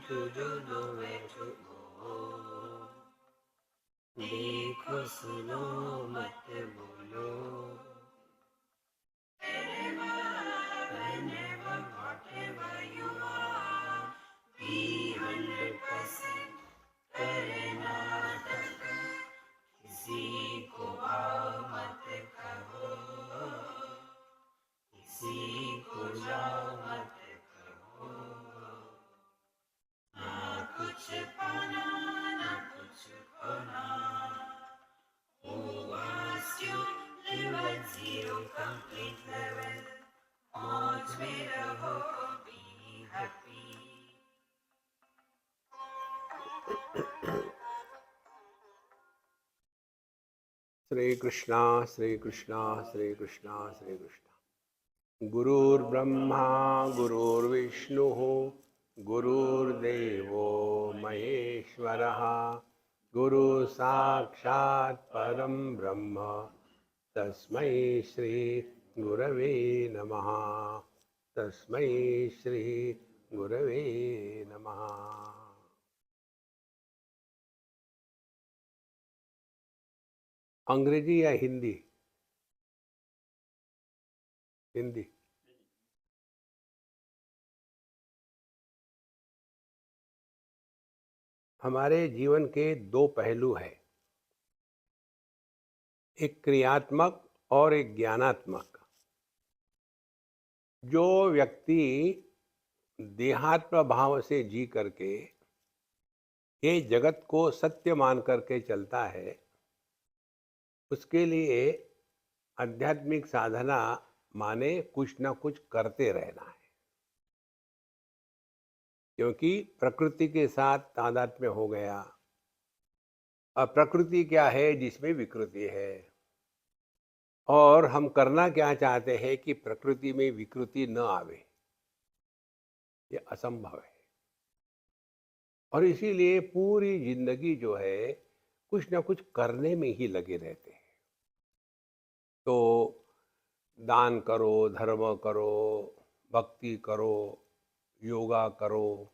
तुझो जो मैं छुपो, देखो सुनो मत बोलो, whenever whatever you are, even पसंद करे नाटक, किसी को आओ मत कहो, किसी को जाओ मत कहो, ना कुछ पाना ना कुछ खोना, who asked you live at zero complete level, मौज में रहो be happy. श्री कृष्णा श्री कृष्णा श्री कृष्णा श्री कृष्णा। गुरुर्ब्रह्मा गुरुर्विष्णुः गुरुर्देवो महेश्वरः, गुरु साक्षात् परं ब्रह्म तस्मै श्री गुरवे नमः, तस्मै श्री गुरवे नमः। अंग्रेजी या हिंदी? हिंदी। हमारे जीवन के दो पहलू हैं, एक क्रियात्मक और एक ज्ञानात्मक। जो व्यक्ति देहात्म भाव से जी करके ये जगत को सत्य मान करके चलता है, उसके लिए आध्यात्मिक साधना माने कुछ ना कुछ करते रहना है, क्योंकि प्रकृति के साथ तादात्म्य हो गया। अब प्रकृति क्या है? जिसमें विकृति है, और हम करना क्या चाहते हैं कि प्रकृति में विकृति न आवे, ये असंभव है। और इसीलिए पूरी जिंदगी जो है कुछ ना कुछ करने में ही लगे रहते हैं। तो दान करो, धर्म करो, भक्ति करो, योगा करो,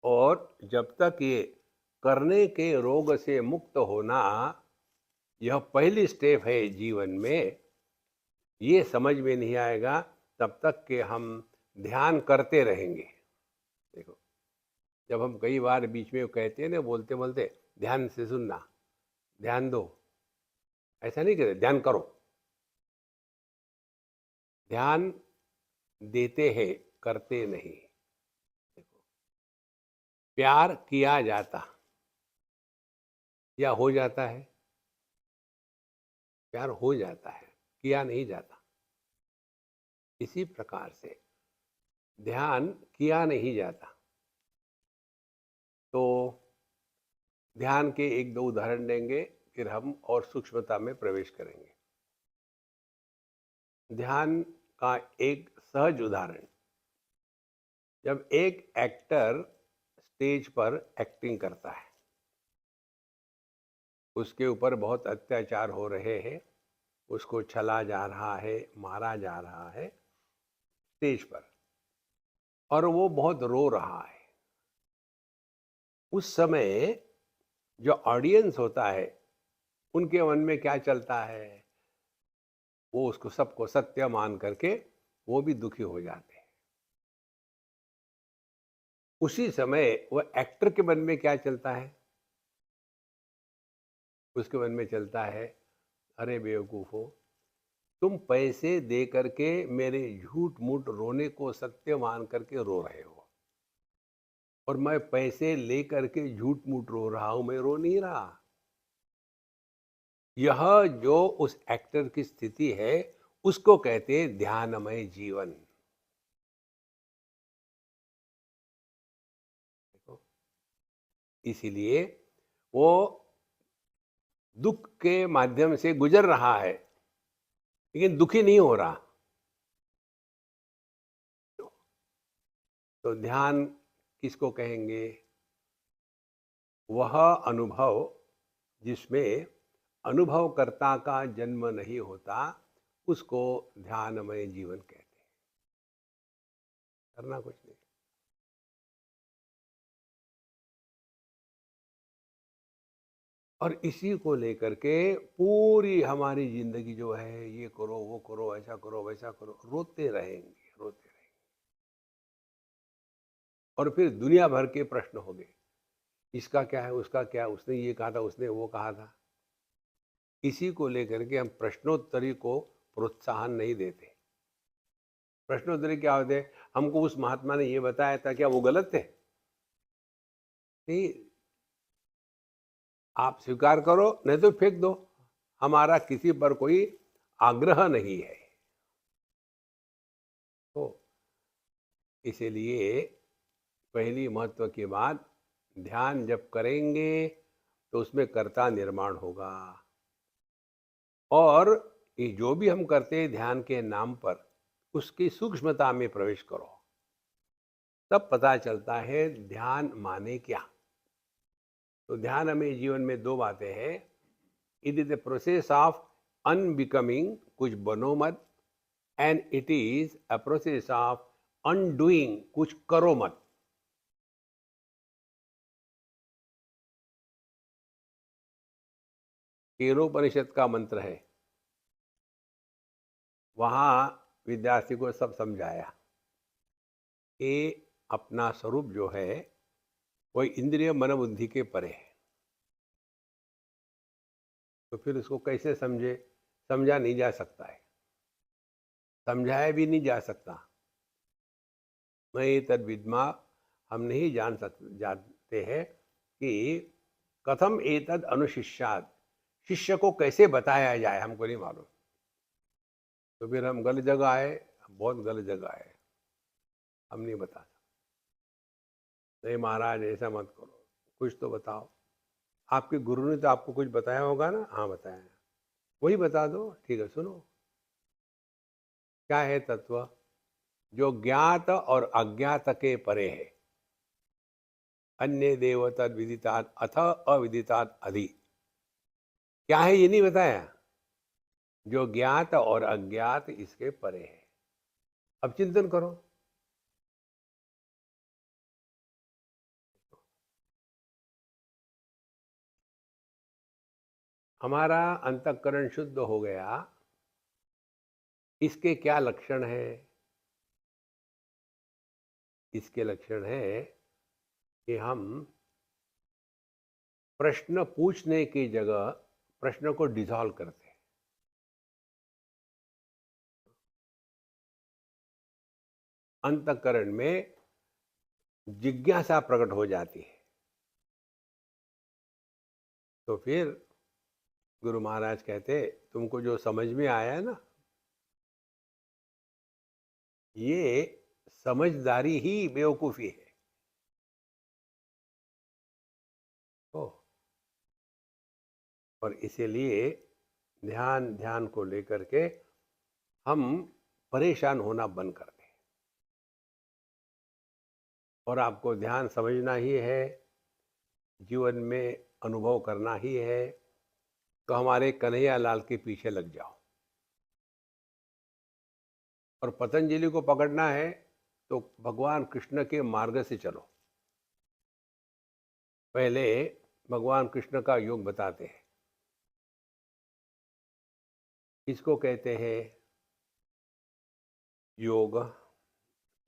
और जब तक ये करने के रोग से मुक्त होना यह पहली स्टेप है जीवन में, ये समझ में नहीं आएगा तब तक कि हम ध्यान करते रहेंगे। देखो, जब हम कई बार बीच में कहते हैं ना, बोलते बोलते ध्यान से सुनना, ध्यान दो, ऐसा नहीं कहते ध्यान करो। ध्यान देते हैं, करते नहीं। देखो, प्यार किया जाता या हो जाता है? प्यार हो जाता है, किया नहीं जाता। इसी प्रकार से ध्यान किया नहीं जाता। तो ध्यान के एक दो उदाहरण देंगे, फिर हम और सूक्ष्मता में प्रवेश करेंगे। ध्यान का एक सहज उदाहरण, जब एक एक्टर स्टेज पर एक्टिंग करता है, उसके ऊपर बहुत अत्याचार हो रहे हैं, उसको छला जा रहा है, मारा जा रहा है स्टेज पर, और वो बहुत रो रहा है। उस समय जो ऑडियंस होता है, उनके मन में क्या चलता है? वो उसको सबको सत्य मान करके वो भी दुखी हो जाते हैं। उसी समय वो एक्टर के मन में क्या चलता है? उसके मन में चलता है, अरे बेवकूफ़ो, तुम पैसे दे करके मेरे झूठ मूठ रोने को सत्य मान करके रो रहे हो, और मैं पैसे ले करके झूठ मूठ रो रहा हूं, मैं रो नहीं रहा। यह जो उस एक्टर की स्थिति है, उसको कहते हैं ध्यानमय जीवन। देखो, इसीलिए वो दुख के माध्यम से गुजर रहा है, लेकिन दुखी नहीं हो रहा। तो ध्यान किसको कहेंगे? वह अनुभव जिसमें अनुभवकर्ता का जन्म नहीं होता, उसको ध्यानमय जीवन कहते हैं। करना कुछ नहीं, और इसी को लेकर के पूरी हमारी जिंदगी जो है, ये करो वो करो ऐसा करो वैसा करो, रोते रहेंगे रोते रहेंगे। और फिर दुनिया भर के प्रश्न हो गए, इसका क्या है, उसका क्या, उसने ये कहा था, उसने वो कहा था। इसी को लेकर के हम प्रश्नोत्तरी को प्रोत्साहन नहीं देते। प्रश्नोत्तरी क्या होते हैं, हमको उस महात्मा ने ये बताया था, क्या वो गलत थे? नहीं, आप स्वीकार करो नहीं तो फेंक दो। हमारा किसी पर कोई आग्रह नहीं है। तो इसीलिए पहली महत्व की बात, ध्यान जब करेंगे तो उसमें कर्ता निर्माण होगा। और ये जो भी हम करते हैं ध्यान के नाम पर, उसकी सूक्ष्मता में प्रवेश करो, तब पता चलता है ध्यान माने क्या। तो ध्यान हमें जीवन में दो बातें हैं। It is the process of unbecoming, कुछ बनो मत, and it is a process of undoing, कुछ करो मत। केनोपनिषद का मंत्र है, वहां विद्यार्थी को सब समझाया कि अपना स्वरूप जो है वो इंद्रिय मन बुद्धि के परे है। तो फिर उसको कैसे समझे? समझा नहीं जा सकता है, समझाया भी नहीं जा सकता। मैं तद विद्मा, हम नहीं जानते हैं कि कथम एतद अनुशिष्यात, शिष्य को कैसे बताया जाए, हमको नहीं मालूम। तो फिर हम गलत जगह आए, बहुत गलत जगह आए, हम नहीं बता सकते। नहीं महाराज ऐसा मत करो, कुछ तो बताओ। आपके गुरु ने तो आपको कुछ बताया होगा ना? हाँ बताया, वही बता दो, ठीक है सुनो। क्या है तत्व? जो ज्ञात और अज्ञात के परे है। अन्य देव तद विदितात् अथ अविदितात् अधि। क्या है ये नहीं बताया, जो ज्ञात और अज्ञात इसके परे है। अब चिंतन करो। हमारा अंतःकरण शुद्ध हो गया, इसके क्या लक्षण है? इसके लक्षण है कि हम प्रश्न पूछने की जगह प्रश्न को डिसॉल्व करते हैं। अंतःकरण में जिज्ञासा प्रकट हो जाती है। तो फिर गुरु महाराज कहते, तुमको जो समझ में आया है ना, ये समझदारी ही बेवकूफी है। ओ, और इसीलिए ध्यान ध्यान को लेकर के हम परेशान होना बंद कर दें। और आपको ध्यान समझना ही है, जीवन में अनुभव करना ही है, तो हमारे कन्हैया लाल के पीछे लग जाओ। और पतंजलि को पकड़ना है तो भगवान कृष्ण के मार्ग से चलो। पहले भगवान कृष्ण का योग बताते हैं। इसको कहते हैं योग।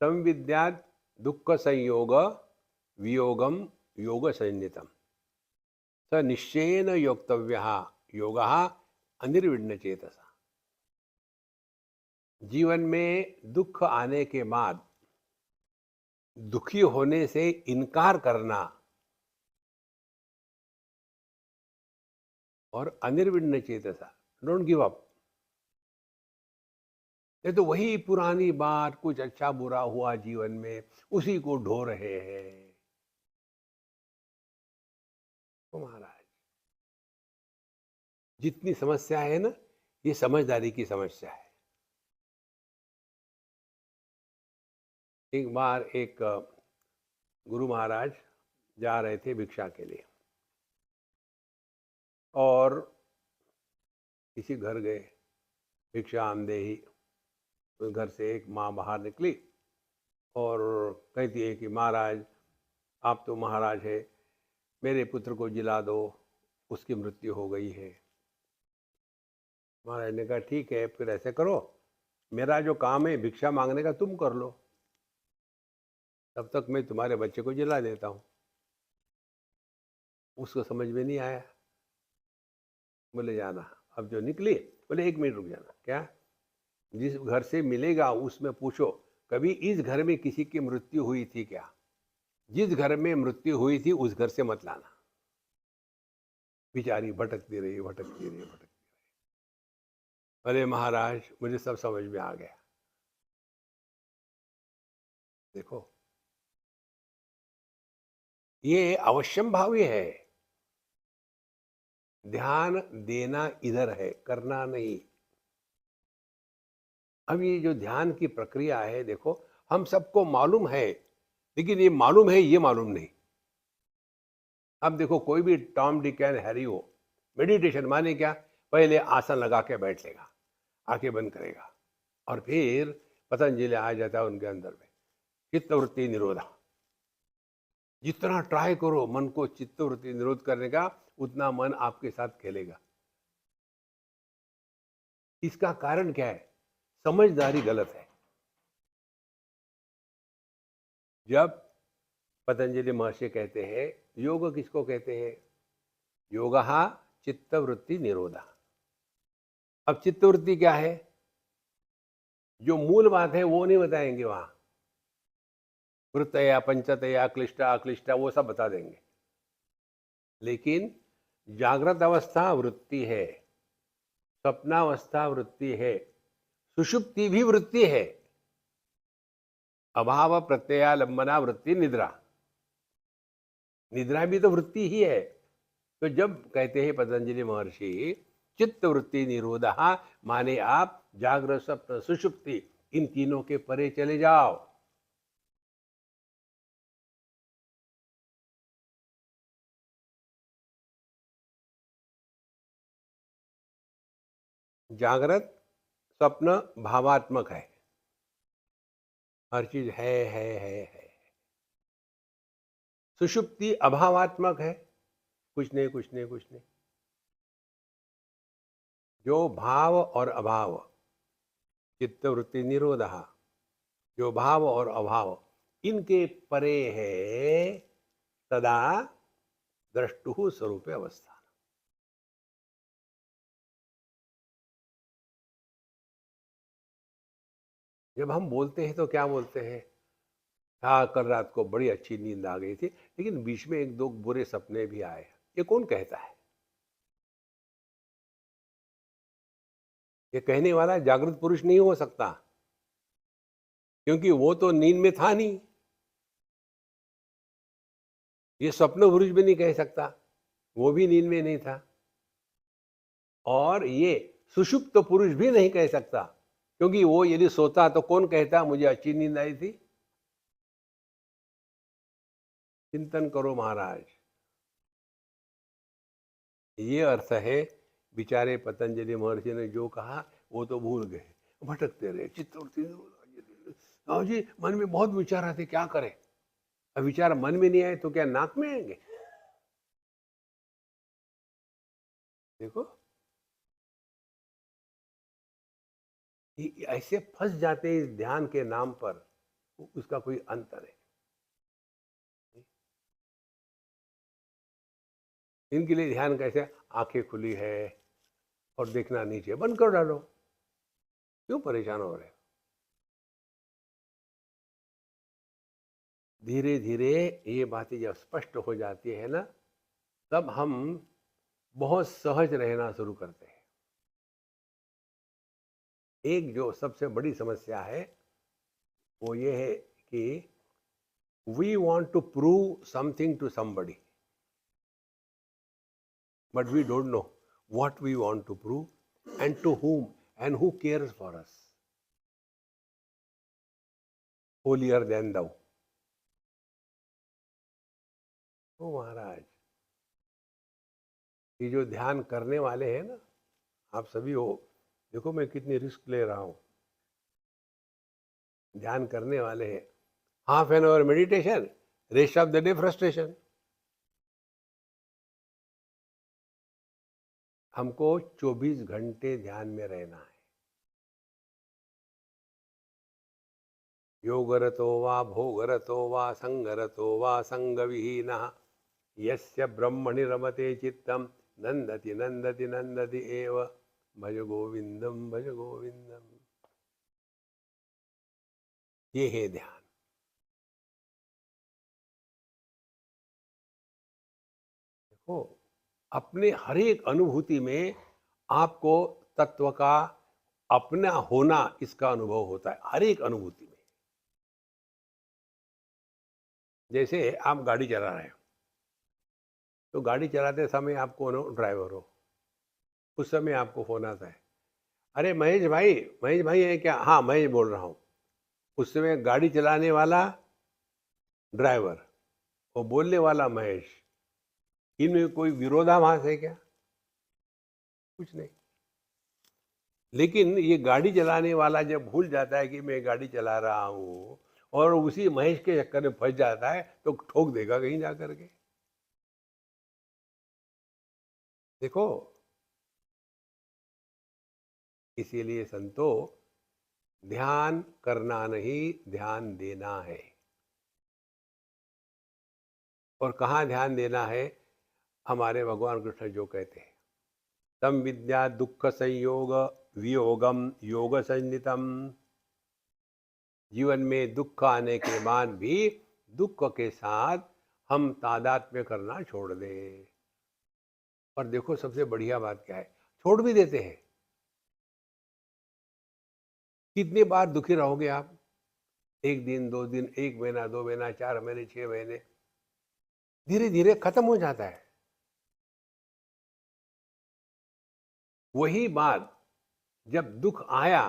संविद्यात दुख संयोग वियोगम योग संज्ञितम, स निश्चयेन योक्तव्यः योगः अनिर्विण्ण चेतसा। जीवन में दुख आने के बाद दुखी होने से इनकार करना और अनिर्विण्ण चेतसा, डोंट गिव अप। ये तो वही पुरानी बात, कुछ अच्छा बुरा हुआ जीवन में, उसी को ढो रहे हैं। तो महाराज, जितनी समस्या है ना, ये समझदारी की समस्या है। एक बार एक गुरु महाराज जा रहे थे भिक्षा के लिए, और किसी घर गए, भिक्षा आमदेही। उस घर से एक माँ बाहर निकली और कहती है कि महाराज, आप तो महाराज है, मेरे पुत्र को जिला दो। उसकी मृत्यु हो गई है। महाराज ने कहा ठीक है, फिर ऐसे करो, मेरा जो काम है भिक्षा मांगने का तुम कर लो, तब तक मैं तुम्हारे बच्चे को जिला देता हूँ। उसको समझ में नहीं आया। बोले जाना। अब जो निकली, बोले 1 मिनट रुक जाना। क्या? जिस घर से मिलेगा उसमें पूछो कभी इस घर में किसी की मृत्यु हुई थी क्या? जिस घर में मृत्यु हुई थी उस घर से मत लाना। बेचारी भटकती रही, भटकती रही, भटकती। अरे महाराज, मुझे सब समझ में आ गया। देखो, ये अवश्यम भावी है। ध्यान देना इधर है, करना नहीं। अब ये जो ध्यान की प्रक्रिया है, देखो, हम सबको मालूम है, लेकिन ये मालूम है, ये मालूम नहीं। अब देखो, कोई भी टॉम डिक एंड हैरी हो, मेडिटेशन माने क्या? पहले आसन लगा के बैठ लेगा, आंखें बंद करेगा, और फिर पतंजलि आ जाता है उनके अंदर में, चित्तवृत्ति निरोधा। जितना ट्राई करो मन को चित्तवृत्ति निरोध करने का, उतना मन आपके साथ खेलेगा। इसका कारण क्या है? समझदारी गलत है। जब पतंजलि महर्षि कहते हैं, योग किसको कहते हैं? योगः चित्तवृत्ति निरोधा। अब चित्तवृत्ति क्या है? जो मूल बात है वो नहीं बताएंगे वहां। वृत्तया पंचतया क्लिष्टा अक्लिष्टा वो सब बता देंगे, लेकिन जागृत अवस्था वृत्ति है, स्वप्नावस्था वृत्ति है, सुषुप्ति भी वृत्ति है। अभाव प्रत्ययालंबना वृत्ति निद्रा, निद्रा भी तो वृत्ति ही है। तो जब कहते हैं पतंजलि महर्षि चित्त वृत्ति निरोधा, माने आप जागृत स्वप्न सुषुप्ति इन तीनों के परे चले जाओ। जागृत स्वप्न भावात्मक है, हर चीज है। सुषुप्ति अभावात्मक है, कुछ नहीं कुछ नहीं कुछ नहीं। जो भाव और अभाव, चित्तवृत्ति निरोध, जो भाव और अभाव इनके परे है, सदा द्रष्टु स्वरूप अवस्था। जब हम बोलते हैं तो क्या बोलते हैं? हाँ, कल रात को बड़ी अच्छी नींद आ गई थी, लेकिन बीच में 1-2 बुरे सपने भी आए। ये कौन कहता है? ये कहने वाला जागृत पुरुष नहीं हो सकता, क्योंकि वो तो नींद में था नहीं। ये स्वप्न पुरुष भी नहीं कह सकता, वो भी नींद में नहीं था। और ये सुषुप्त पुरुष भी नहीं कह सकता, क्योंकि वो यदि सोता तो कौन कहता मुझे अच्छी नींद आई थी? चिंतन करो महाराज। ये अर्थ है। बेचारे पतंजलि महर्षि ने जो कहा वो तो भूल गए, भटकते रहे, चित्तवृत्ति। हाँ जी, मन में बहुत विचार आते, क्या करें? अब विचार मन में नहीं आए तो क्या नाक में आएंगे? देखो, ऐसे फंस जाते हैं इस ध्यान के नाम पर, उसका कोई अंतर है? इनके लिए ध्यान कैसे? आंखें खुली है और देखना नीचे, बंद कर डालो। क्यों परेशान हो रहे हो? धीरे धीरे ये बातें जब स्पष्ट हो जाती है ना, तब हम बहुत सहज रहना शुरू करते हैं। एक जो सबसे बड़ी समस्या है वो ये है कि we want to prove something to somebody, but we don't know what we want to prove and to whom and who cares for us. Holier than thou. ओ महाराज, ये जो ध्यान करने वाले हैं ना, आप सभी हो, देखो मैं कितनी रिस्क ले रहा हूं। ध्यान करने वाले हैं, half an hour meditation, rest of the day frustration. हमको 24 घंटे ध्यान में रहना है। योगरतो वा भोगरतो वा संगरतो वा संगविहीनः यस्य ब्रह्मणि रमते चित्तम नंदति नंदति नंदति एव भज गोविंदम भज गोविंदम। ये है ध्यान। देखो, अपने हर एक अनुभूति में आपको तत्व का अपना होना, इसका अनुभव होता है हर एक अनुभूति में। जैसे आप गाड़ी चला रहे हो, तो गाड़ी चलाते समय आप कौन हो? ड्राइवर हो। उस समय आपको फोन आता है, अरे महेश भाई, महेश भाई है क्या? हाँ, महेश बोल रहा हूँ। उस समय गाड़ी चलाने वाला ड्राइवर और बोलने वाला महेश, इनमें कोई विरोधाभास है क्या? कुछ नहीं। लेकिन ये गाड़ी चलाने वाला जब भूल जाता है कि मैं गाड़ी चला रहा हूँ और उसी महेश के चक्कर में फंस जाता है, तो ठोक देगा कहीं जा करके। देखो, इसीलिए संतो, ध्यान करना नहीं, ध्यान देना है। और कहाँ ध्यान देना है? हमारे भगवान कृष्ण जो कहते हैं, तम विद्या दुख संयोग वियोगम योग संनितम। जीवन में दुख आने के बाद भी दुख के साथ हम तादात्म्य करना छोड़ दें। और देखो, सबसे बढ़िया बात क्या है, छोड़ भी देते हैं। कितनी बार दुखी रहोगे आप? एक दिन, 2 दिन, 1 महीना, 2 महीना, 4 महीने, 6 महीने, धीरे धीरे खत्म हो जाता है। वही बात जब दुख आया,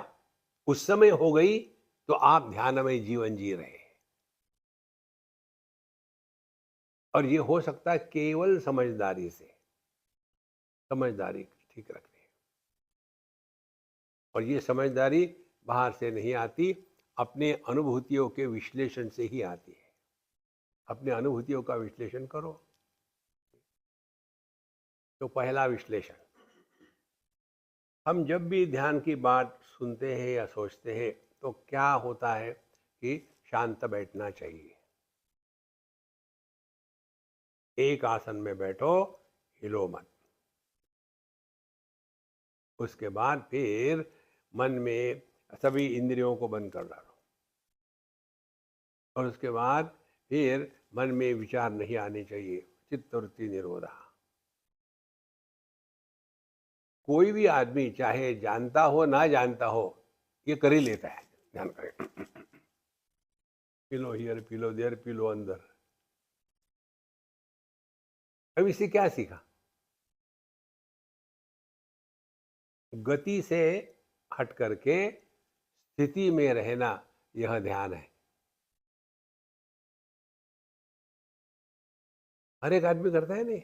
उस समय हो गई, तो आप ध्यानमय जीवन जी रहे हैं। और ये हो सकता है केवल समझदारी से। समझदारी ठीक रखनी है। और ये समझदारी बाहर से नहीं आती, अपने अनुभूतियों के विश्लेषण से ही आती है। अपने अनुभूतियों का विश्लेषण करो। तो पहला विश्लेषण, हम जब भी ध्यान की बात सुनते हैं या सोचते हैं, तो क्या होता है कि शांत बैठना चाहिए। एक आसन में बैठो, हिलो मत। उसके बाद फिर मन में सभी इंद्रियों को बंद कर डालो। और उसके बाद फिर मन में विचार नहीं आने चाहिए। चित्तवृत्ति निरोधा। कोई भी आदमी चाहे जानता हो ना जानता हो, ये कर ही लेता है। ध्यान करें, पीलो हियर, पीलो देयर, पीलो अंदर। अब इसे क्या सीखा? गति से हट करके स्थिति में रहना, यह ध्यान है। हर एक आदमी करता है नहीं,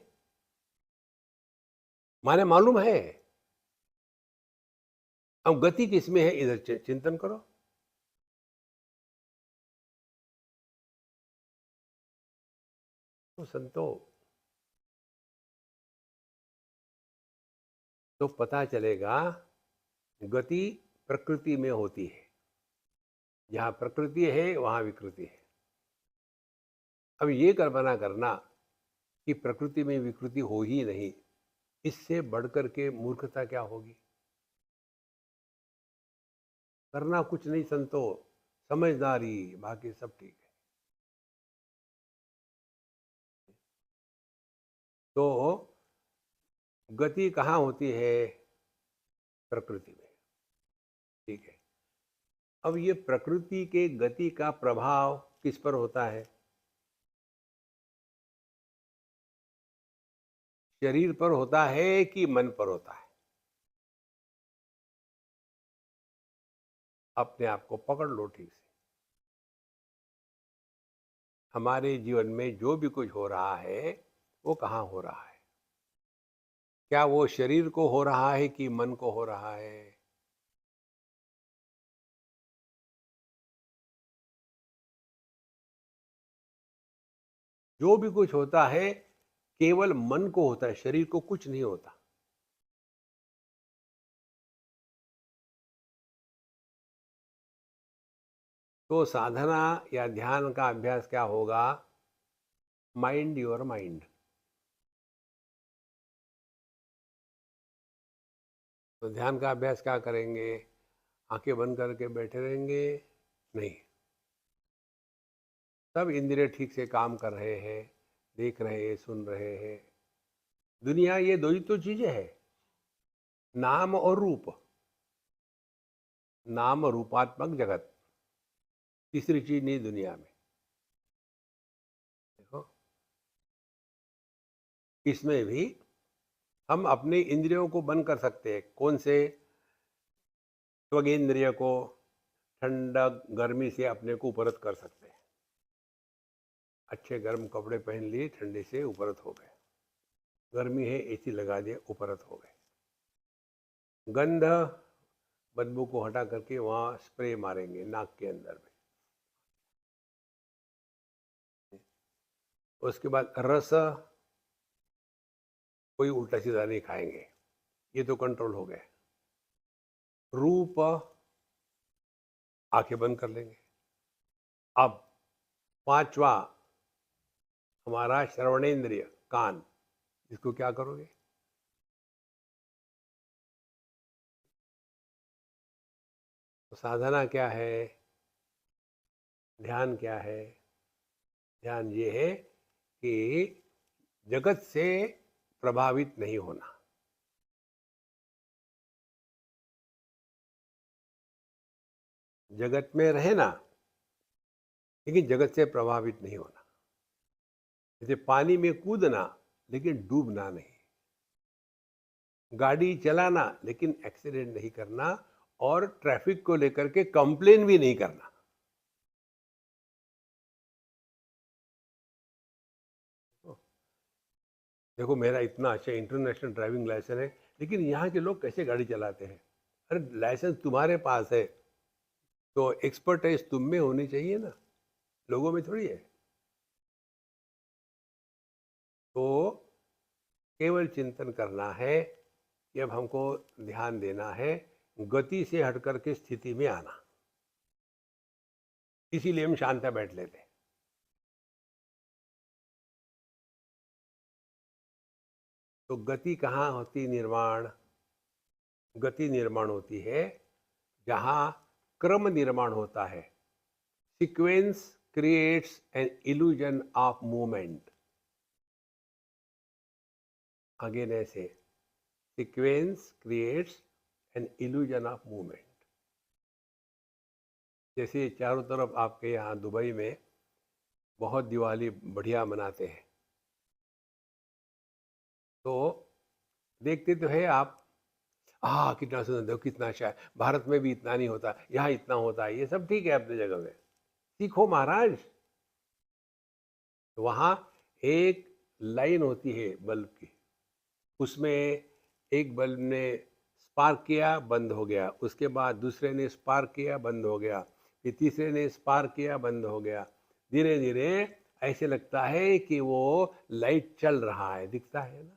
माने मालूम है। अब गति किसमें है, इधर चिंतन करो। तो संतो, तो पता चलेगा, गति प्रकृति में होती है। जहाँ प्रकृति है वहाँ विकृति है। अब ये कल्पना करना कि प्रकृति में विकृति हो ही नहीं, इससे बढ़कर के मूर्खता क्या होगी? करना कुछ नहीं संतो, समझदारी, बाकी सब ठीक है। तो गति कहाँ होती है? प्रकृति में। ठीक है। अब ये प्रकृति के गति का प्रभाव किस पर होता है? शरीर पर होता है कि मन पर होता है? अपने आप को पकड़ लो ठीक से। हमारे जीवन में जो भी कुछ हो रहा है, वो कहाँ हो रहा है? क्या वो शरीर को हो रहा है कि मन को हो रहा है? जो भी कुछ होता है केवल मन को होता है, शरीर को कुछ नहीं होता। तो साधना या ध्यान का अभ्यास क्या होगा? Mind your mind. तो ध्यान का अभ्यास क्या करेंगे? आंखें बंद करके बैठे रहेंगे? नहीं, सब इंद्रिय ठीक से काम कर रहे हैं, देख रहे हैं, सुन रहे हैं। दुनिया ये दो ही तो चीजें हैं, नाम और रूप। नाम रूपात्मक जगत, तीसरी चीज नहीं दुनिया में। देखो, इसमें भी हम अपने इंद्रियों को बंद कर सकते हैं। कौन से? त्वगेंद्रिय को ठंडक गर्मी से अपने को उपरत कर सकते हैं। अच्छे गर्म कपड़े पहन लिए, ठंडे से उपरत हो गए। गर्मी है, एसी लगा दिए, उपरत हो गए। गंध, बदबू को हटा करके वहां स्प्रे मारेंगे नाक के अंदर में। उसके बाद रस, कोई उल्टा सीधा नहीं खाएंगे, ये तो कंट्रोल हो गए। रूप, आंखें बंद कर लेंगे। अब पांचवा हमारा श्रवणेंद्रिय, कान, इसको क्या करोगे? तो साधना क्या है? ध्यान क्या है? ध्यान ये है कि जगत से प्रभावित नहीं होना। जगत में रहे ना, लेकिन जगत से प्रभावित नहीं होना। जैसे पानी में कूदना, लेकिन डूबना नहीं। गाड़ी चलाना, लेकिन एक्सीडेंट नहीं करना, और ट्रैफिक को लेकर के कंप्लेन भी नहीं करना। देखो, मेरा इतना अच्छा इंटरनेशनल ड्राइविंग लाइसेंस है, लेकिन यहाँ के लोग कैसे गाड़ी चलाते हैं? अरे, लाइसेंस तुम्हारे पास है तो एक्सपर्टाइज तुम में होनी चाहिए ना, लोगों में थोड़ी है। तो केवल चिंतन करना है कि अब हमको ध्यान देना है, गति से हटकर के स्थिति में आना। इसीलिए हम शांता बैठ लेते हैं। तो गति कहाँ होती निर्माण? गति निर्माण होती है जहाँ क्रम निर्माण होता है। Sequence creates an illusion of movement. Again ऐसे, sequence creates an illusion of movement. जैसे चारों तरफ आपके यहाँ दुबई में बहुत दिवाली बढ़िया मनाते हैं, तो देखते तो है आप, कितना सुंदर, देखो कितना अच्छा है, भारत में भी इतना नहीं होता, यहाँ इतना होता है। ये सब ठीक है अपनी जगह में, सीखो महाराज। तो वहाँ एक लाइन होती है बल्ब की, उसमें एक बल्ब ने स्पार्क किया, बंद हो गया, उसके बाद दूसरे ने स्पार्क किया, बंद हो गया, फिर तीसरे ने स्पार्क किया, बंद हो गया। धीरे धीरे ऐसे लगता है कि वो लाइट चल रहा है, दिखता है ना,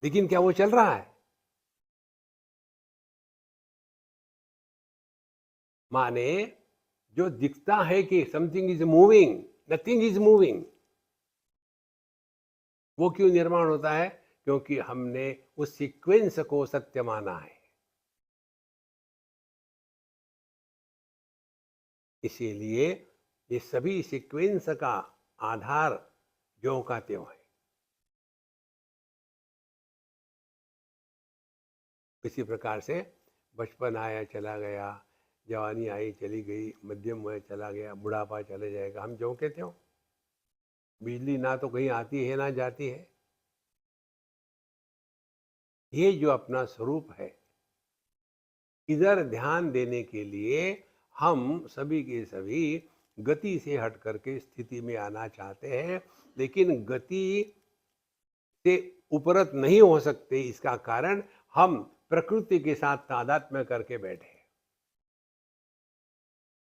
लेकिन क्या वो चल रहा है? माने जो दिखता है कि something is moving, nothing is moving, वो क्यों निर्माण होता है? क्योंकि हमने उस सीक्वेंस को सत्य माना है। इसीलिए ये सभी सीक्वेंस का आधार ज्यों का त्यों है। इसी प्रकार से बचपन आया चला गया, जवानी आई चली गई, मध्यम वय चला गया, बुढ़ापा चले जाएगा, हम ज्यों के त्यों। बिजली ना तो कहीं आती है ना जाती है। ये जो अपना स्वरूप है, इधर ध्यान देने के लिए हम सभी के सभी गति से हट करके स्थिति में आना चाहते हैं, लेकिन गति से उपरत नहीं हो सकते। इसका कारण हम प्रकृति के साथ तादात्म्य करके बैठे हैं।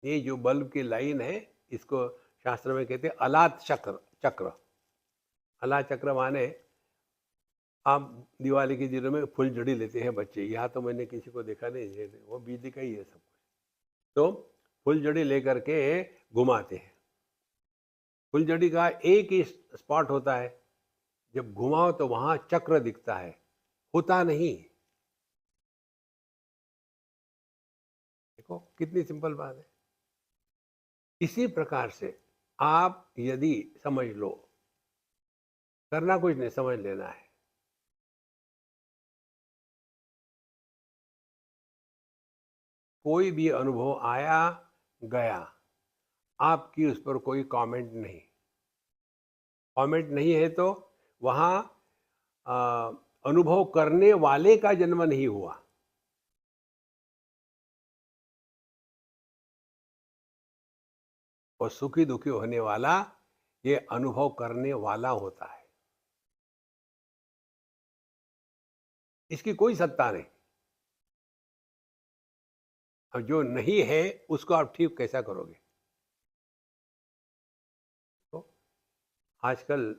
ये जो बल्ब की लाइन है, इसको शास्त्र में कहते हैं अलात चक्र। चक्र, अला चक्र माने, आप दिवाली के दिनों में फुलझड़ी लेते हैं बच्चे, यहाँ तो मैंने किसी को देखा नहीं, वो बिजली का ही है सब कुछ। तो फुलझड़ी लेकर के घुमाते हैं। फुलझड़ी का एक ही स्पॉट होता है, जब घुमाओ तो वहां चक्र दिखता है, होता नहीं। देखो कितनी सिंपल बात है। इसी प्रकार से आप यदि समझ लो, करना कुछ नहीं, समझ लेना है। कोई भी अनुभव आया गया, आपकी उस पर कोई कमेंट नहीं। कमेंट नहीं है तो वहां अनुभव करने वाले का जन्म नहीं हुआ। और सुखी दुखी होने वाला ये अनुभव करने वाला होता है, इसकी कोई सत्ता नहीं। अब जो नहीं है उसको आप ठीक कैसा करोगे? तो आजकल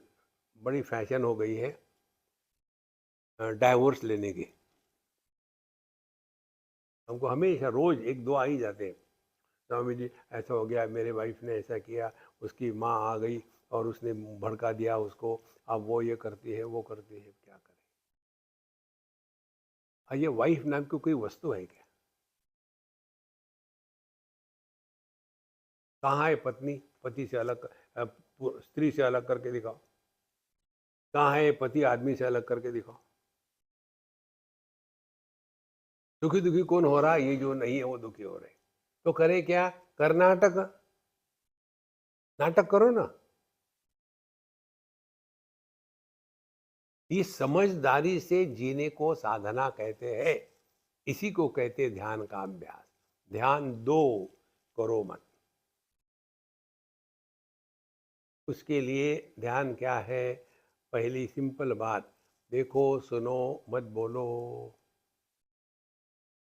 बड़ी फैशन हो गई है डाइवोर्स लेने की। हमको हमेशा रोज एक दो आ ही जाते हैं, स्वामी जी ऐसा हो गया, मेरे वाइफ ने ऐसा किया, उसकी माँ आ गई और उसने भड़का दिया उसको, अब वो ये करती है वो करती है, क्या करे। ये वाइफ नाम की कोई वस्तु है क्या? कहाँ है पत्नी? पति से अलग स्त्री से अलग करके दिखाओ। कहाँ है पति आदमी से अलग करके दिखाओ। दुखी दुखी कौन हो रहा है? ये जो नहीं है वो दुखी हो रहे। तो करे क्या? कर्नाटक, नाटक करो ना। इस समझदारी से जीने को साधना कहते हैं। इसी को कहते हैं ध्यान का अभ्यास। ध्यान दो, करो मत। उसके लिए ध्यान क्या है? पहली सिंपल बात, देखो सुनो मत बोलो,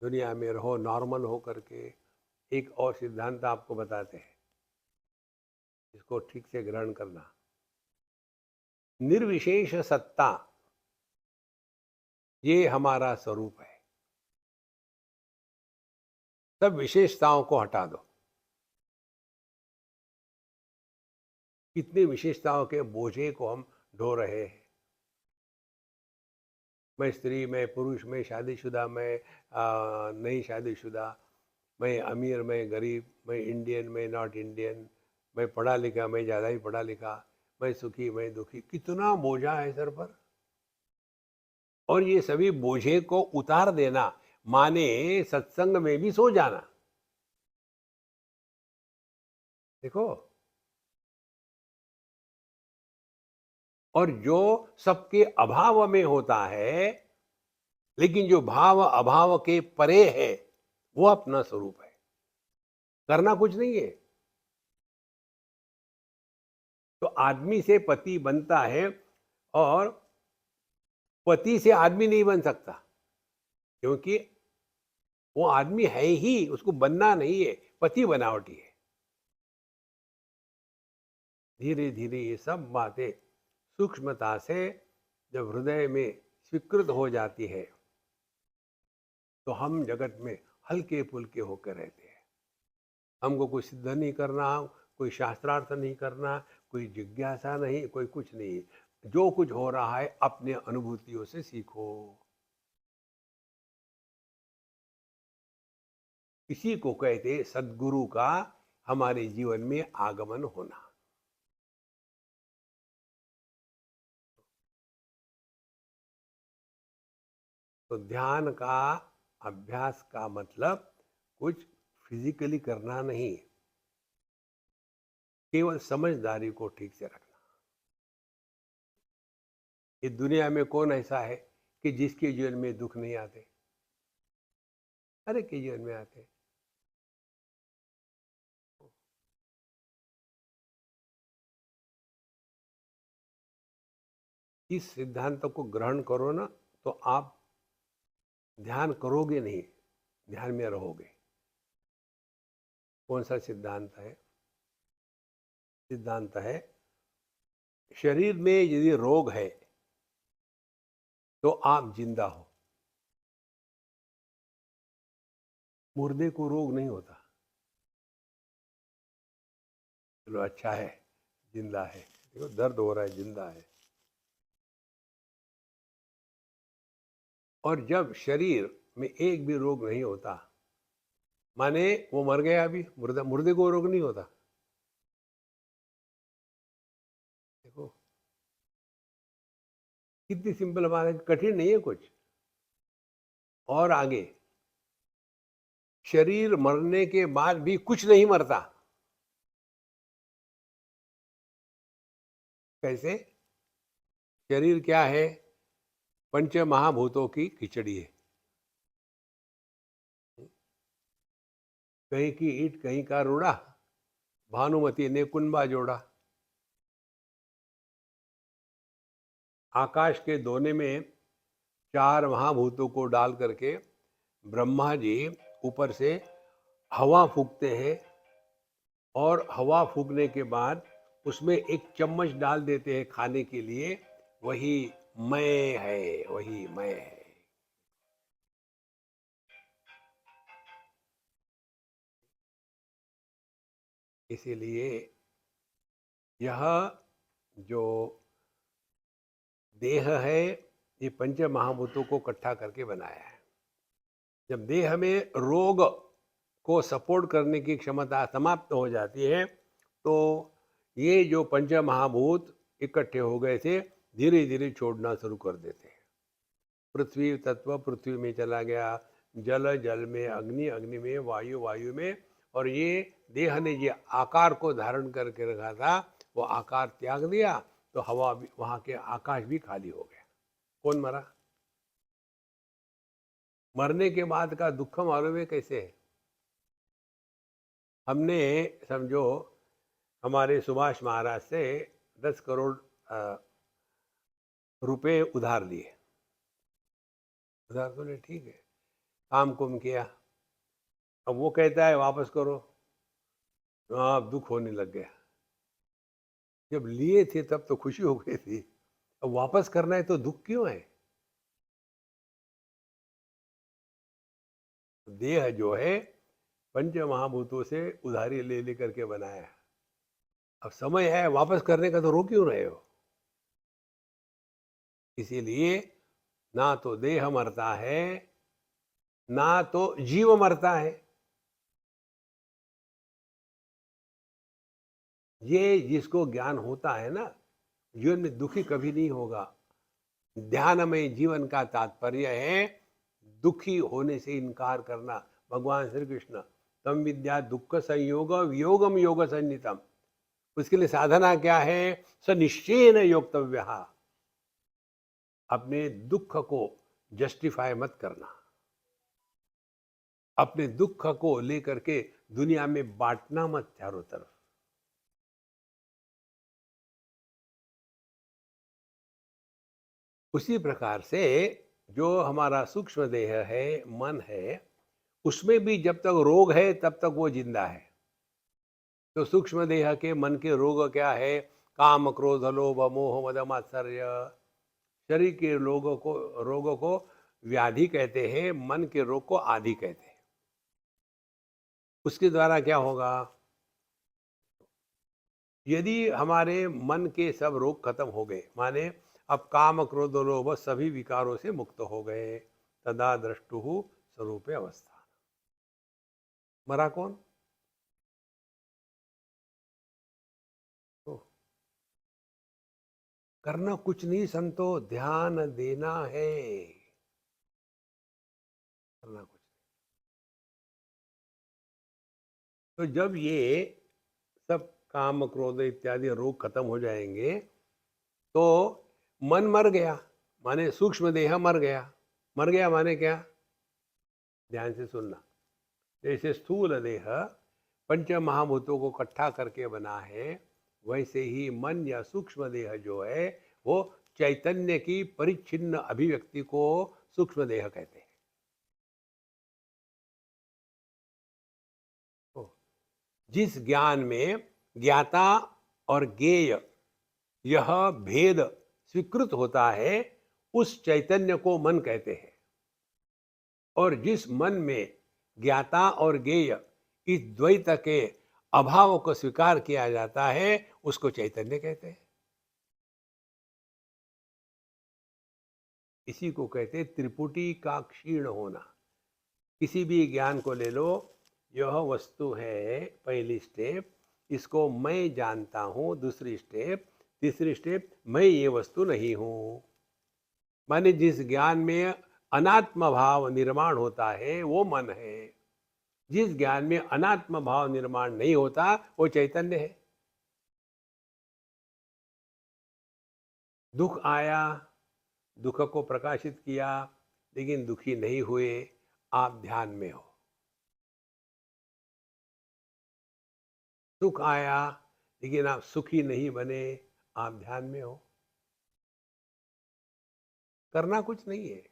दुनिया में रहो नॉर्मल हो करके। एक और सिद्धांत आपको बताते हैं, इसको ठीक से ग्रहण करना। निर्विशेष सत्ता ये हमारा स्वरूप है। सब विशेषताओं को हटा दो। कितनी विशेषताओं के बोझे को हम ढो रहे हैं। मैं स्त्री, मैं पुरुष, मैं शादीशुदा, मैं नहीं शादीशुदा, मैं अमीर, मैं गरीब, मैं इंडियन, मैं नॉट इंडियन, मैं पढ़ा लिखा, मैं ज़्यादा ही पढ़ा लिखा, मैं सुखी, मैं दुखी। कितना बोझा है सर पर। और ये सभी बोझे को उतार देना माने सत्संग में भी सो जाना। देखो, और जो सबके अभाव में होता है, लेकिन जो भाव अभाव के परे है, वो अपना स्वरूप है। करना कुछ नहीं है। तो आदमी से पति बनता है और पति से आदमी नहीं बन सकता, क्योंकि वो आदमी है ही, उसको बनना नहीं है, पति बनावटी है। धीरे धीरे ये सब बातें सूक्ष्मता से जब हृदय में स्वीकृत हो जाती है, तो हम जगत में हल्के फुल्के होकर रहते हैं। हमको कोई सिद्ध नहीं करना, कोई शास्त्रार्थ नहीं करना, कोई जिज्ञासा नहीं, कोई कुछ नहीं। जो कुछ हो रहा है अपने अनुभूतियों से सीखो। इसी को कहते सद्गुरु का हमारे जीवन में आगमन होना। तो ध्यान का अभ्यास का मतलब कुछ फिजिकली करना नहीं, केवल समझदारी को ठीक से रखना। इस दुनिया में कौन ऐसा है कि जिसके जीवन में दुख नहीं आते? हर एक के जीवन में आते। इस सिद्धांत को ग्रहण करो ना, तो आप ध्यान करोगे नहीं, ध्यान में रहोगे। कौन सा सिद्धांत है? सिद्धांत है, शरीर में यदि रोग है तो आप जिंदा हो। मुर्दे को रोग नहीं होता। चलो अच्छा है, जिंदा है। देखो दर्द हो रहा है, जिंदा है। और जब शरीर में एक भी रोग नहीं होता, माने वो मर गया, अभी मुर्दा, मुर्दे को रोग नहीं होता। देखो कितनी सिंपल बात है, कठिन नहीं है कुछ। और आगे, शरीर मरने के बाद भी कुछ नहीं मरता। कैसे? शरीर क्या है? पंच महाभूतों की खिचड़ी है। कहीं की ईंट कहीं का रोड़ा, भानुमति ने कुंबा जोड़ा। आकाश के दोने में चार महाभूतों को डाल करके ब्रह्मा जी ऊपर से हवा फूकते हैं, और हवा फूकने के बाद उसमें एक चम्मच डाल देते हैं खाने के लिए। वही मैं है, वही मैं है। इसीलिए यह जो देह है, ये पंच महाभूतों को इकट्ठा करके बनाया है। जब देह में रोग को सपोर्ट करने की क्षमता समाप्त हो जाती है, तो ये जो पंच महाभूत इकट्ठे हो गए थे, धीरे धीरे छोड़ना शुरू कर देते हैं। पृथ्वी तत्व पृथ्वी में चला गया, जल जल में, अग्नि अग्नि में, वायु वायु में, और ये देह ने ये आकार को धारण करके रखा था, वो आकार त्याग दिया, तो हवा भी, वहाँ के आकाश भी खाली हो गया। कौन मरा? मरने के बाद का दुख मालूम है कैसे है? हमने, समझो, हमारे सुभाष महाराज से 10 करोड़ रुपए उधार लिए। उधार तो ले, ठीक है, काम कुम किया, अब वो कहता है वापस करो, तो अब दुख होने लग गया। जब लिए थे तब तो खुशी हो गई थी, अब वापस करना है तो दुख क्यों है? देह जो है पंच महाभूतों से उधारी ले लेकर के बनाया, अब समय है वापस करने का, तो रो क्यों रहे हो? इसीलिए ना तो देह मरता है, ना तो जीव मरता है। ये जिसको ज्ञान होता है ना, जीवन में दुखी कभी नहीं होगा। ध्यानमय जीवन का तात्पर्य है दुखी होने से इनकार करना। भगवान श्री कृष्ण, तम विद्या दुख संयोग वियोगम योग संनितम, उसके लिए साधना क्या है? स निश्चयेन योक्तव्य। अपने दुख को जस्टिफाई मत करना, अपने दुख को लेकर के दुनिया में बांटना मत चारों तरफ। उसी प्रकार से जो हमारा सूक्ष्म देह है, मन है, उसमें भी जब तक रोग है तब तक वो जिंदा है। तो सूक्ष्म देह के, मन के रोग क्या है? काम क्रोध लोभ मोह मद मात्सर्य। शरीर के रोगों को व्याधि कहते हैं, मन के रोग को आदि कहते हैं। उसके द्वारा क्या होगा? यदि हमारे मन के सब रोग खत्म हो गए, माने अब काम क्रोध लोभ सभी विकारों से मुक्त हो गए, तदा द्रष्टुहु स्वरूप अवस्था। मरा कौन? तो करना कुछ नहीं संतो, ध्यान देना है, करना कुछ। तो जब ये सब काम क्रोध इत्यादि रोग खत्म हो जाएंगे, तो मन मर गया, माने सूक्ष्म देह मर गया। मर गया माने क्या? ध्यान से सुनना। जैसे स्थूल देह पंच महाभूतों को इकट्ठा करके बना है, वैसे ही मन या सूक्ष्म देह जो है, वो चैतन्य की परिच्छिन्न अभिव्यक्ति को सूक्ष्म देह कहते हैं। तो जिस ज्ञान में ज्ञाता और ज्ञेय यह भेद स्वीकृत होता है, उस चैतन्य को मन कहते हैं। और जिस मन में ज्ञाता और ज्ञेय इस द्वैत के अभाव को स्वीकार किया जाता है, उसको चैतन्य कहते हैं। इसी को कहते हैं त्रिपुटी का क्षीण होना। किसी भी ज्ञान को ले लो, यह वस्तु है, पहली स्टेप, इसको मैं जानता हूं, दूसरी स्टेप, तीसरी स्टेप, मैं ये वस्तु नहीं हूं। माने जिस ज्ञान में अनात्म भाव निर्माण होता है वो मन है, जिस ज्ञान में अनात्म भाव निर्माण नहीं होता वो चैतन्य है। दुख आया, दुख को प्रकाशित किया, लेकिन दुखी नहीं हुए, आप ध्यान में हो। सुख आया, लेकिन आप सुखी नहीं बने, आप ध्यान में हो। करना कुछ नहीं है।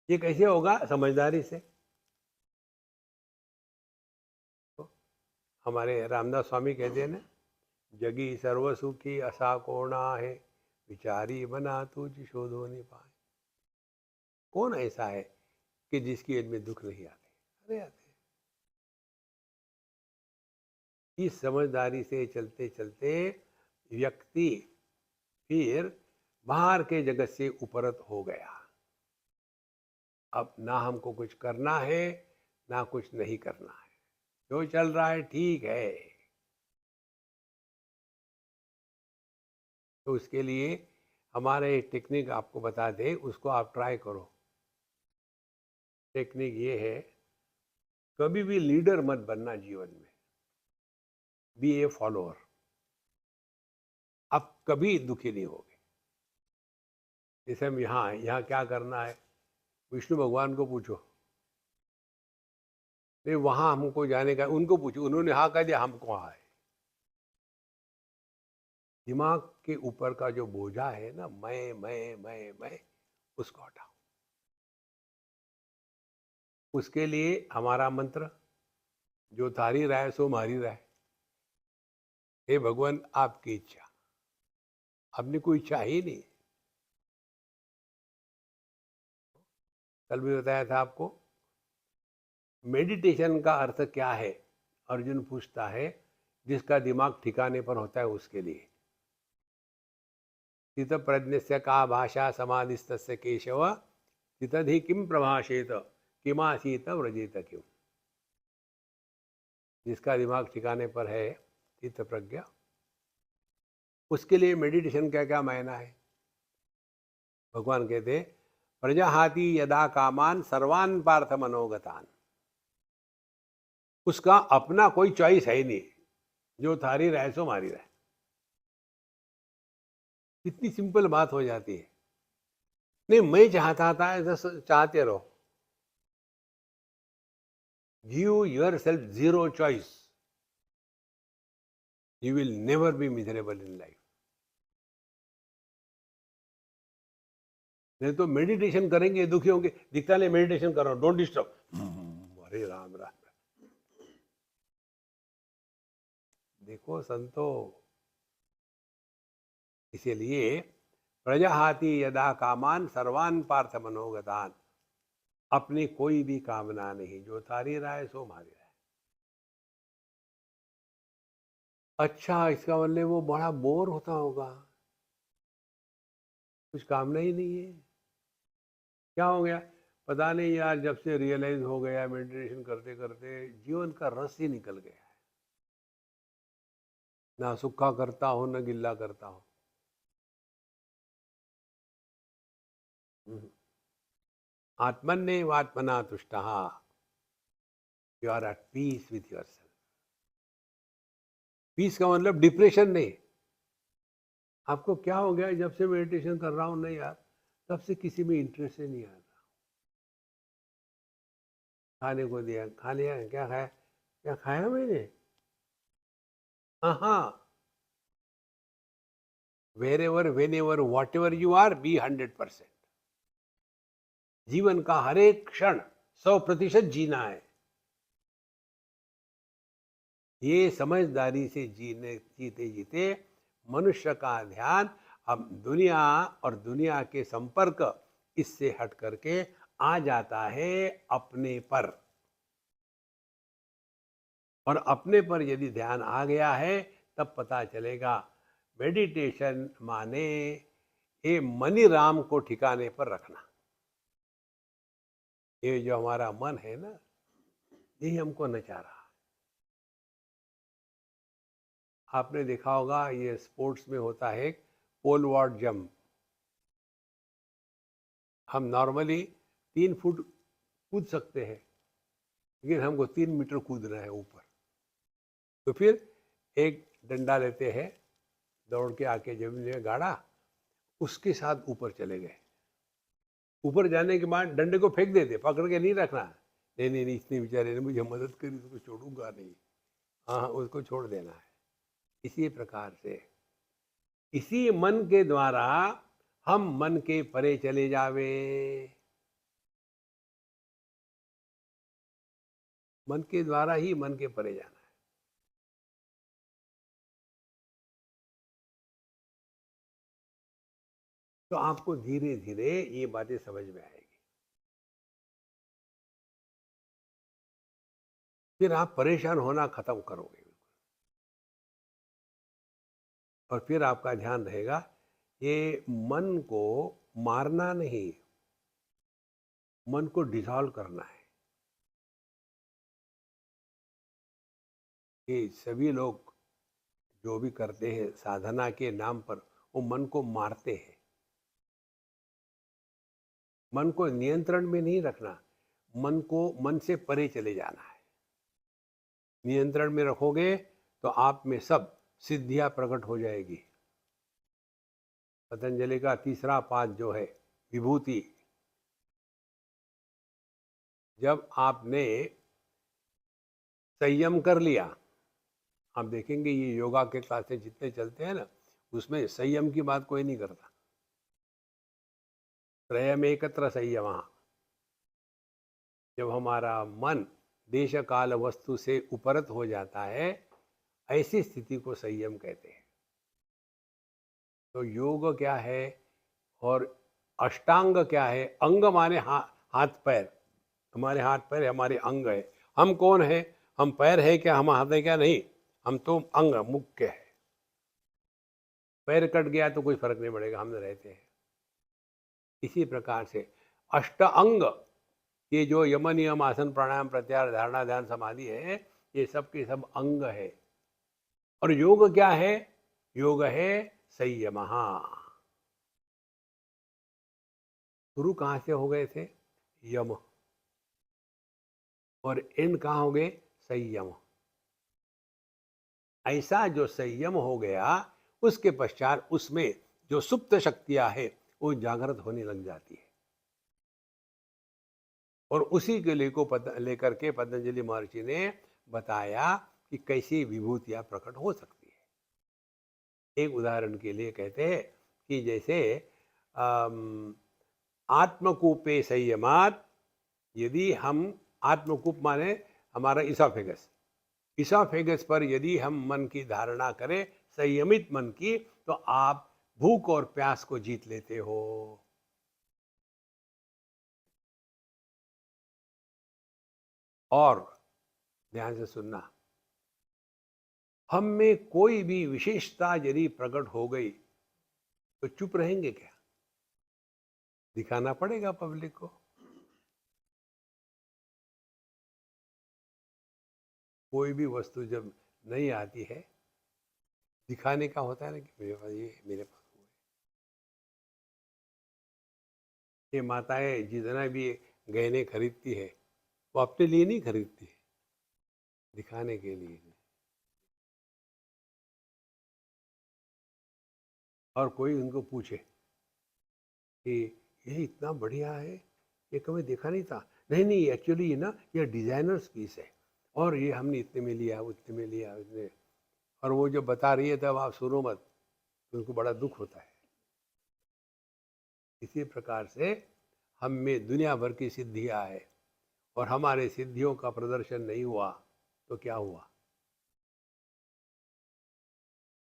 ये कैसे होगा? समझदारी से। तो हमारे रामदास स्वामी कहते हैं ना, जगी सर्व सुखी असा कोणा है, विचारी बना तुझ शोधो नहीं पाए। कौन ऐसा है कि जिसकी में दुख नहीं आते? अरे आते। इस समझदारी से चलते चलते व्यक्ति फिर बाहर के जगत से उपरत हो गया। अब ना हमको कुछ करना है, ना कुछ नहीं करना है, जो चल रहा है ठीक है। तो उसके लिए हमारे एक टेक्निक आपको बता दें, उसको आप ट्राई करो। टेक्निक ये है, कभी भी लीडर मत बनना जीवन में, बी ए फॉलोअर। आप कभी दुखी नहीं होगे। जैसे हम यहाँ यहाँ क्या करना है, विष्णु भगवान को पूछो, नहीं वहां हमको जाने का, उनको पूछो, उन्होंने हाँ कह दिया, हमको हाँ है। दिमाग के ऊपर का जो बोझा है ना, मैं, उसको हटाओ। उसके लिए हमारा मंत्र, जो थारी राय सो मारी राय। हे भगवान, आपकी इच्छा, अपनी कोई इच्छा ही नहीं। कल भी बताया था आपको, मेडिटेशन का अर्थ क्या है? अर्जुन पूछता है, जिसका दिमाग ठिकाने पर होता है उसके लिए। चित प्रज्ञस्य का भाषा समाधिस्तस्य केशव, चितधि किम प्रभाषेत, किमासीत व्रजेत क्यों। जिसका दिमाग ठिकाने पर है, चित्त प्रज्ञा, उसके लिए मेडिटेशन क्या क्या मायना है? भगवान कहते, प्रजाहाति यदा कामान सर्वान पार्थ मनोगतान। उसका अपना कोई चॉइस है ही नहीं, जो थारी राय सो मारी राय। कितनी सिंपल बात हो जाती है। नहीं मैं चाहता था, ऐसा चाहते रहो। Give your self zero choice, you will never be miserable in life. नहीं तो मेडिटेशन करेंगे दुखी होंगे, दिखता नहीं मेडिटेशन कर रहा हूं, डोंट डिस्टर्ब। अरे राम राम। देखो संतो, इसीलिए प्रजाहाति यदा कामान सर्वान पार्थ मनोगतान। अपनी कोई भी कामना नहीं, जो थारी राय सो मारी राय। अच्छा, इसका मतलब वो बड़ा बोर होता होगा, कुछ कामना ही नहीं है। क्या हो गया? पता नहीं यार, जब से रियलाइज हो गया मेडिटेशन करते करते, जीवन का रस ही निकल गया है। ना सूखा करता हो, ना गिल्ला करता हो। आत्मन्येव आत्मना तुष्टः, you are at peace with yourself. Peace का मतलब डिप्रेशन नहीं। आपको क्या हो गया? जब से मेडिटेशन कर रहा हूं, नहीं यार, तब से किसी में इंटरेस्ट ही नहीं आता। खाने को दिया, खा लिया, क्या खाया? क्या खाया मैंने? हाँ, wherever, whenever, whatever you are, be 100%। जीवन का हर एक क्षण 100% जीना है। ये समझदारी से जीते जीते मनुष्य का ध्यान अब दुनिया और दुनिया के संपर्क इससे हट करके आ जाता है अपने पर। और अपने पर यदि ध्यान आ गया है तब पता चलेगा मेडिटेशन माने ये मनी राम को ठिकाने पर रखना। ये जो हमारा मन है ना, यही हमको नचा रहा। आपने देखा होगा ये स्पोर्ट्स में होता है पोल वॉल्ट जंप। हम नॉर्मली 3 फुट कूद सकते हैं, लेकिन हमको 3 मीटर कूदना है ऊपर। तो फिर एक डंडा लेते हैं, दौड़ के आके जमीन में गाड़ा, उसके साथ ऊपर चले गए। ऊपर जाने के बाद डंडे को फेंक देते, पकड़ के नहीं रखना। नहीं नहीं नहीं, इतने बेचारे ने मुझे मदद करी, उसको छोड़ूंगा नहीं। हाँ, उसको छोड़ देना है। इसी प्रकार से इसी मन के द्वारा हम मन के परे चले जावे। मन के द्वारा ही मन के परे जाना है। तो आपको धीरे धीरे ये बातें समझ में आएगी। फिर आप परेशान होना खत्म करोगे, और फिर आपका ध्यान रहेगा ये मन को मारना नहीं, मन को डिसॉल्व करना है। ये सभी लोग जो भी करते हैं साधना के नाम पर, वो मन को मारते हैं। मन को नियंत्रण में नहीं रखना, मन को मन से परे चले जाना है। नियंत्रण में रखोगे तो आप में सब सिद्धियां प्रकट हो जाएगी। पतंजलि का तीसरा पाद जो है विभूति, जब आपने संयम कर लिया, आप देखेंगे ये योगा के क्लासेस जितने चलते हैं ना, उसमें संयम की बात कोई नहीं करता। त्रयम एकत्र संयम। जब हमारा मन देश काल वस्तु से उपरत हो जाता है, ऐसी स्थिति को संयम कहते हैं। तो योग क्या है और अष्टांग क्या है? अंग माने हाथ पैर। हमारे हाथ पैर हमारे अंग है। हम कौन है? हम पैर है क्या, हम हाथ है क्या? नहीं, हम तो अंग मुख्य है। पैर कट गया तो कोई फर्क नहीं पड़ेगा, हम रहते हैं। इसी प्रकार से अष्ट अंग, ये जो यम नियम आसन प्राणायाम प्रत्याहार धारणा ध्यान समाधि है, ये सब के सब अंग है। और योग क्या है? योग है संयम। शुरू कहाँ से हो गए थे? यम। और एंड कहाँ हो गए? संयम। ऐसा जो संयम हो गया, उसके पश्चात उसमें जो सुप्त शक्तियां है वो जागृत होने लग जाती है। और उसी के लिए को लेकर के पतंजलि महर्षि ने बताया कि कैसी विभूतियां प्रकट हो सकती है। एक उदाहरण के लिए कहते हैं कि जैसे आत्मकूपे संयमात, यदि हम आत्मकूप माने हमारा इसोफेगस, इसोफेगस पर यदि हम मन की धारणा करें, संयमित मन की, तो आप भूख और प्यास को जीत लेते हो। और ध्यान से सुनना, हम में कोई भी विशेषता यदि प्रकट हो गई तो चुप रहेंगे क्या? दिखाना पड़ेगा पब्लिक को। कोई भी वस्तु जब नहीं आती है, दिखाने का होता है ना कि मेरे पास ये, मेरे पास वो है। ये माताएं जितना भी गहने खरीदती है, वो अपने लिए नहीं खरीदती है, दिखाने के लिए। और कोई उनको पूछे कि ये इतना बढ़िया है, ये कभी देखा नहीं था। नहीं नहीं, एक्चुअली ये ना, ये डिजाइनर्स पीस है, और ये हमने इतने में लिया, उतने में लिया, उतने। और वो जो बता रही है तब आप सुनो मत, तो उनको बड़ा दुख होता है। इसी प्रकार से हम में दुनिया भर की सिद्धियां है, और हमारे सिद्धियों का प्रदर्शन नहीं हुआ तो क्या हुआ?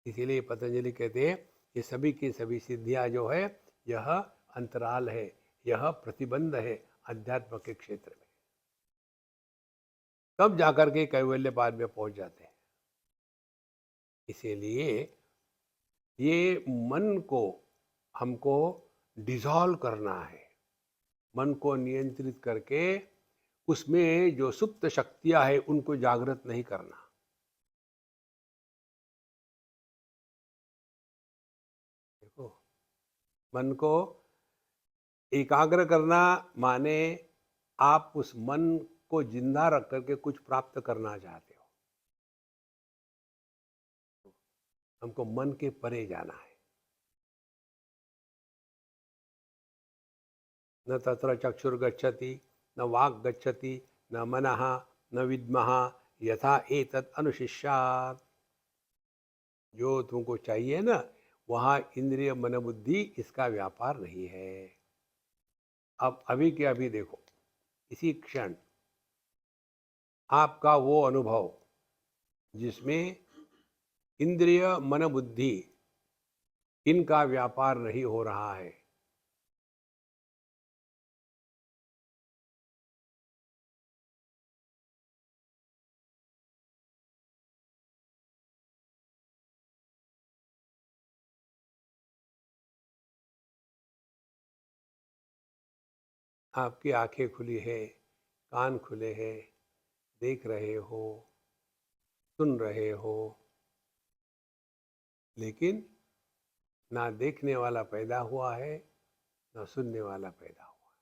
इसीलिए पतंजलि कहते हैं ये सभी की सभी सिद्धियां जो है, यह अंतराल है, यह प्रतिबंध है अध्यात्म के क्षेत्र में। तब जाकर के कैवल्य पाद में पहुंच जाते हैं। इसीलिए ये मन को हमको डिसॉल्व करना है, मन को नियंत्रित करके उसमें जो सुप्त शक्तियां हैं उनको जागृत नहीं करना। देखो, मन को एकाग्र करना माने आप उस मन को जिंदा रख करके कुछ प्राप्त करना चाहते हो। हमको मन के परे जाना है। न तत्र चक्षुर्गच्छति न वाक् गच्छति न मनः न विद्मः यथा एतत् अनुशिष्यात्। जो तुमको चाहिए ना, वहाँ इंद्रिय मन बुद्धि इसका व्यापार नहीं है। अब अभी के अभी देखो, इसी क्षण आपका वो अनुभव जिसमें इंद्रिय मन बुद्धि इनका व्यापार नहीं हो रहा है, आपकी आंखें खुली है, कान खुले हैं, देख रहे हो, सुन रहे हो, लेकिन ना देखने वाला पैदा हुआ है, ना सुनने वाला पैदा हुआ।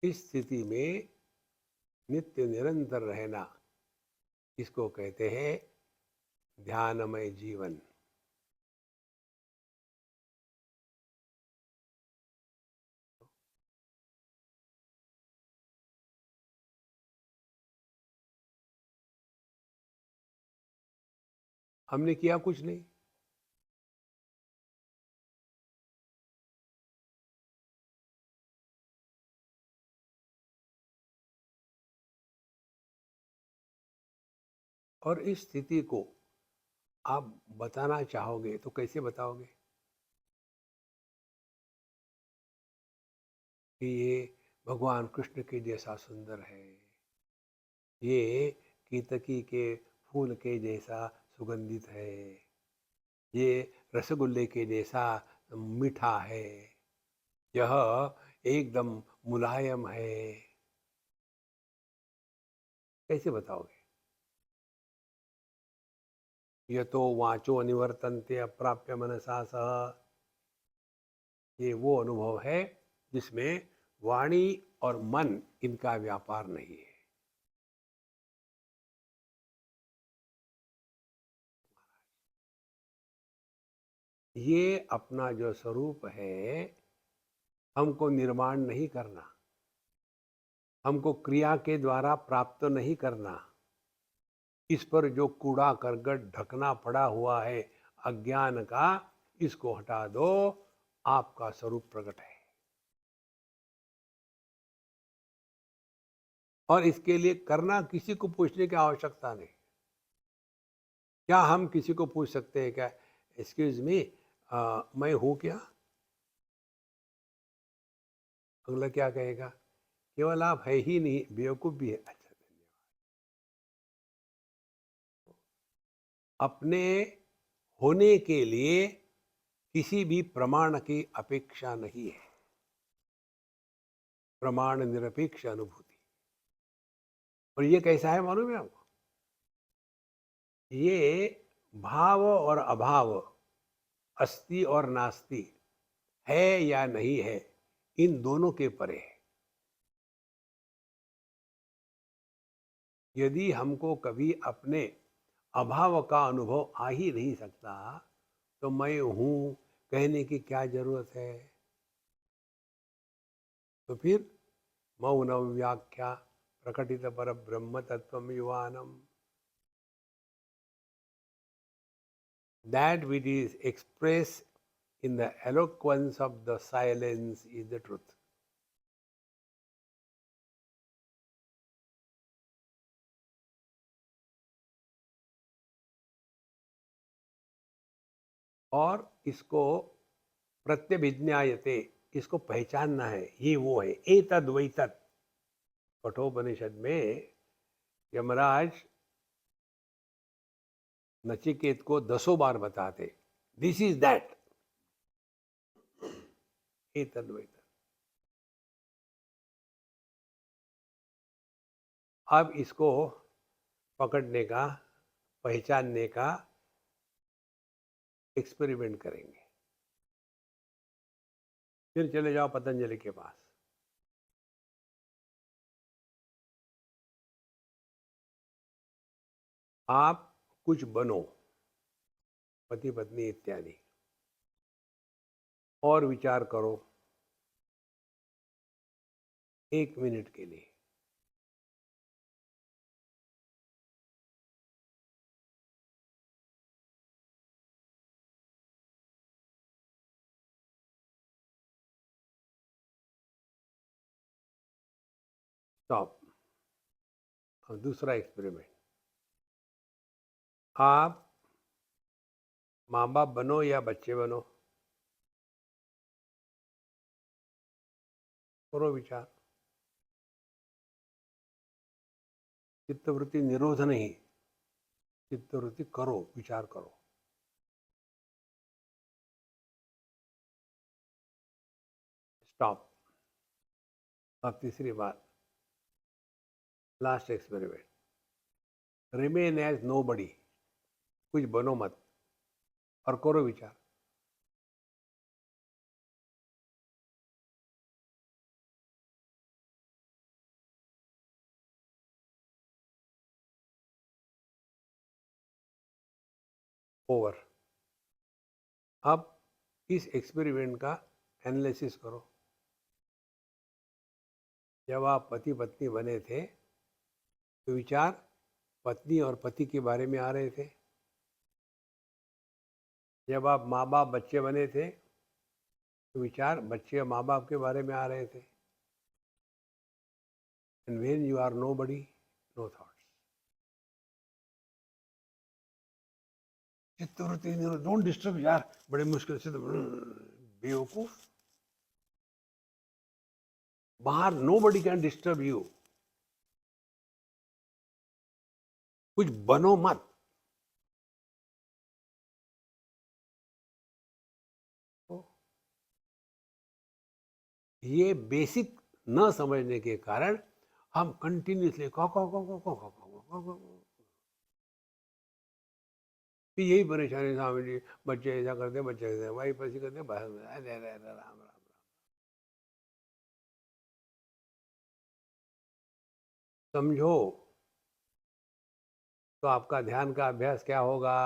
इस स्थिति में नित्य निरंतर रहना, इसको कहते हैं ध्यानमय जीवन। हमने किया कुछ नहीं, और इस स्थिति को आप बताना चाहोगे तो कैसे बताओगे कि ये भगवान कृष्ण के जैसा सुंदर है, ये केतकी के फूल के जैसा सुगंधित है, ये रसगुल्ले के जैसा मीठा है, यह एकदम मुलायम है, कैसे बताओगे? यतो वाचो निवर्तन्ते अप्राप्य मनसा सह। ये वो अनुभव है जिसमें वाणी और मन इनका व्यापार नहीं है। ये अपना जो स्वरूप है, हमको निर्माण नहीं करना, हमको क्रिया के द्वारा प्राप्त नहीं करना। इस पर जो कूड़ा करकट ढकना पड़ा हुआ है अज्ञान का, इसको हटा दो, आपका स्वरूप प्रकट है। और इसके लिए करना किसी को पूछने की आवश्यकता नहीं। क्या हम किसी को पूछ सकते हैं क्या, एक्सक्यूज मी, मैं हूं क्या? अगला क्या कहेगा? केवल आप है ही नहीं, बेवकूफ भी है। अच्छा, धन्यवाद। अपने होने के लिए किसी भी प्रमाण की अपेक्षा नहीं है। प्रमाण निरपेक्ष अनुभूति। और ये कैसा है मालूम है आपको? ये भाव और अभाव, अस्ति और नास्ति, है या नहीं है, इन दोनों के परे है। यदि हमको कभी अपने अभाव का अनुभव आ ही नहीं सकता, तो मैं हूं कहने की क्या जरूरत है? तो फिर मौन व्याख्या प्रकटित पर ब्रह्म तत्व युवानम, that which is expressed in the eloquence of the silence is the truth. और इसको प्रत्यभिज्ञायते, इसको पहचानना है, ये वो है, एतद् वै तत्। कठोपनिषद में यमराज नचिकेत को 10 बार बताते, दिस इज दैट, एतद् वै तत्। अब इसको पकड़ने का, पहचानने का एक्सपेरिमेंट करेंगे। फिर चले जाओ पतंजलि के पास। आप कुछ बनो, पति पत्नी इत्यादि, और विचार करो 1 मिनट के लिए। स्टॉप। अब दूसरा एक्सपेरिमेंट, आप माँ बाप बनो या बच्चे बनो, करो विचार। चित्तवृत्ति निरोध नहीं, चित्तवृत्ति करो, विचार करो। स्टॉप। अब तीसरी बात, last experiment, remain as nobody, कुछ बनो मत, और करो विचार। ओवर। अब इस एक्सपेरिमेंट का एनालिसिस करो। जब आप पति पत्नी बने थे तो विचार पत्नी और पति के बारे में आ रहे थे। जब आप माँ बाप बच्चे बने थे तो विचार बच्चे और माँ बाप के बारे में आ रहे थे। And when you are nobody, no thoughts. चित्तवृत्ति, डोंट डिस्टर्ब यार, बड़े मुश्किल से तो बेवकूफ। बाहर नोबडी कैन डिस्टर्ब यू। कुछ बनो मत। ये बेसिक न समझने के कारण हम कंटिन्यूसली यही परेशानी, स्वामी जी बच्चे ऐसा करते, बच्चे ऐसा, वाइफ ऐसी करते, राम राम। समझो तो आपका ध्यान का अभ्यास क्या होगा?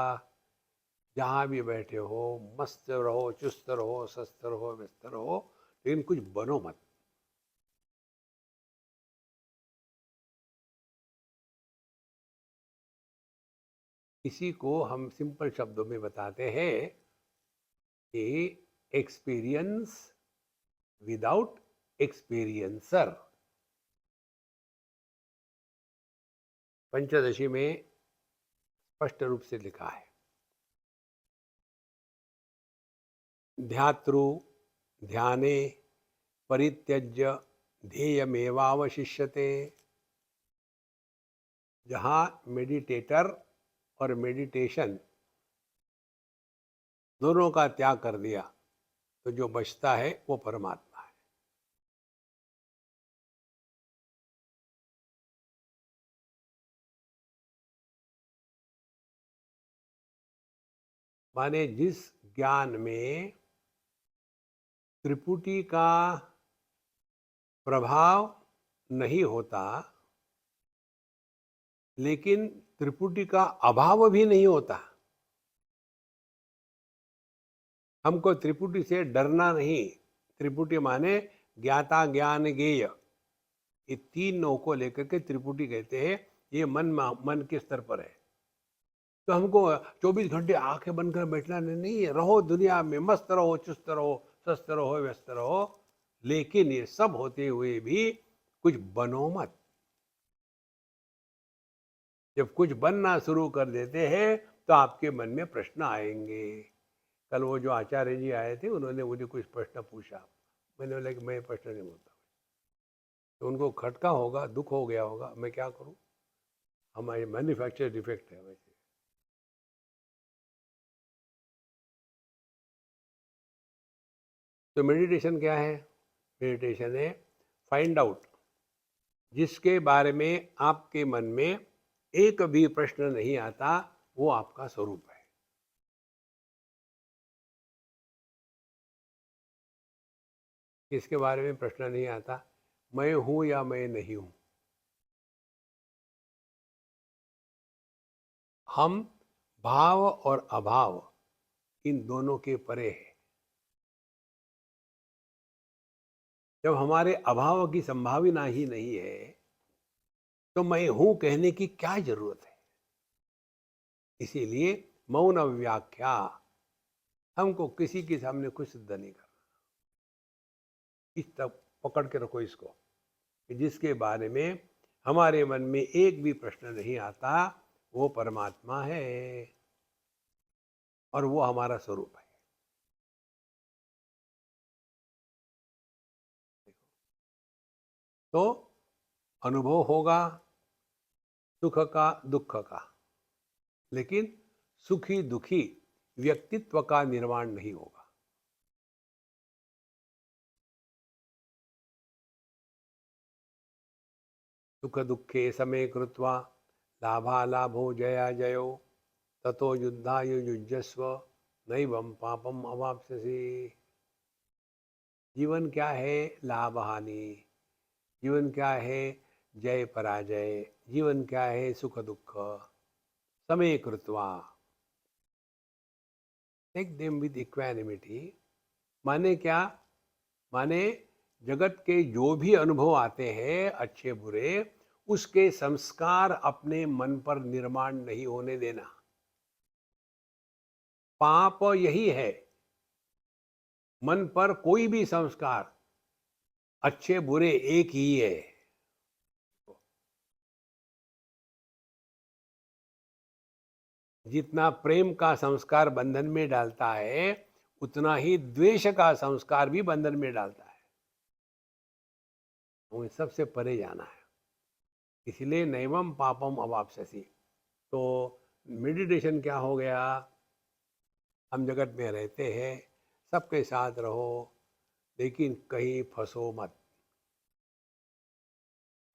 जहाँ भी बैठे हो मस्त रहो, चुस्त रहो, स्वस्थ रहो, व्यस्त रहो, लेकिन कुछ बनो मत। इसी को हम सिंपल शब्दों में बताते हैं कि एक्सपीरियंस विदाउट एक्सपीरियंसर। पंचदशी में स्पष्ट रूप से लिखा है, ध्यातृ ध्याने परित्यज्य ध्येयमेवावशिष्यते। जहाँ मेडिटेटर और मेडिटेशन दोनों का त्याग कर दिया तो जो बचता है वो परमात्मा है। माने जिस ज्ञान में त्रिपुटी का प्रभाव नहीं होता, लेकिन त्रिपुटी का अभाव भी नहीं होता। हमको त्रिपुटी से डरना नहीं। त्रिपुटी माने ज्ञाता ज्ञान ज्ञेय, ये 3 नौ को लेकर के त्रिपुटी कहते हैं। ये मन के स्तर पर है। तो हमको 24 घंटे आंखें बंद कर बैठना नहीं है। रहो दुनिया में, मस्त रहो, चुस्त रहो, स्वस्थ रहो, व्यस्त रहो, लेकिन ये सब होते हुए भी कुछ बनो मत। जब कुछ बनना शुरू कर देते हैं तो आपके मन में प्रश्न आएंगे। कल वो जो आचार्य जी आए थे उन्होंने मुझे कुछ प्रश्न पूछा, मैंने बोला कि मैं प्रश्न नहीं बोलता, तो उनको खटका होगा, दुख हो गया होगा, मैं क्या करूं, हमारे मैन्युफैक्चर डिफेक्ट है वैसे। तो मेडिटेशन क्या है? मेडिटेशन है फाइंड आउट, जिसके बारे में आपके मन में एक भी प्रश्न नहीं आता, वो आपका स्वरूप है। किसके बारे में प्रश्न नहीं आता? मैं हूं या मैं नहीं हूं। हम भाव और अभाव इन दोनों के परे है। जब हमारे अभाव की संभावना ही नहीं है, तो मैं हूं कहने की क्या जरूरत है? इसीलिए मौन व्याख्या, हमको किसी के सामने कुछ सिद्ध नहीं करना। इस तक पकड़ के रखो इसको, कि जिसके बारे में हमारे मन में एक भी प्रश्न नहीं आता, वो परमात्मा है और वो हमारा स्वरूप है। तो अनुभव होगा सुख का, दुख का, लेकिन सुखी दुखी व्यक्तित्व का निर्माण नहीं होगा। सुख दुखे समे कृत्वा लाभालाभो जया जयो ततो युद्धाय युज्यस्व नैवं पापम अवाप्स्यसि। जीवन क्या है? लाभ हानि। जीवन क्या है? जय पराजय। जीवन क्या है? सुख दुख। समय कृत्वा टेक देम विद इक्वानिमिटी। माने क्या? माने जगत के जो भी अनुभव आते हैं अच्छे बुरे, उसके संस्कार अपने मन पर निर्माण नहीं होने देना। पाप यही है, मन पर कोई भी संस्कार अच्छे बुरे एक ही है। जितना प्रेम का संस्कार बंधन में डालता है, उतना ही द्वेष का संस्कार भी बंधन में डालता है। हमें सबसे परे जाना है, इसलिए नैवम पापम अवाप्स्यसि। तो मेडिटेशन क्या हो गया? हम जगत में रहते हैं, सबके साथ रहो, लेकिन कहीं फंसो मत।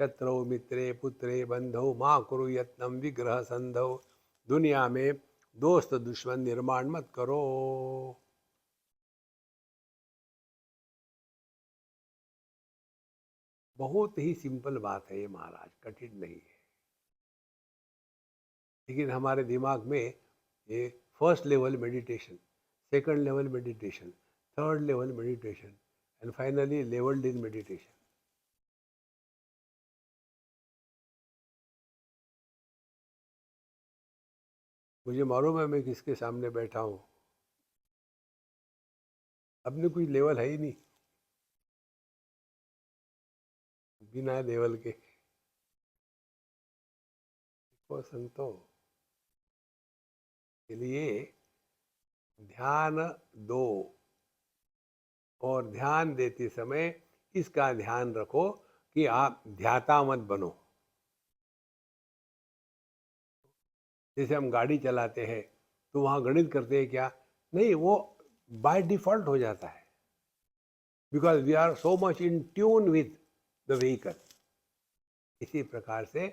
शत्रु मित्रे पुत्रे बंधो माँ कुरु यत्नम विग्रह संधो। दुनिया में दोस्त दुश्मन निर्माण मत करो। बहुत ही सिंपल बात है ये महाराज, कठिन नहीं है। लेकिन हमारे दिमाग में ये first level meditation, second level meditation, third level meditation and finally levelled in meditation. मुझे मालूम है मैं किसके सामने बैठा हूँ। अपने कोई लेवल है ही नहीं, बिना लेवल के। वो संतो के लिए ध्यान दो, और ध्यान देते समय इसका ध्यान रखो कि आप ध्याता मत बनो। जैसे हम गाड़ी चलाते हैं तो वहाँ गणित करते हैं क्या? नहीं, वो बाय डिफॉल्ट हो जाता है, because we are so much in tune with the vehicle. इसी प्रकार से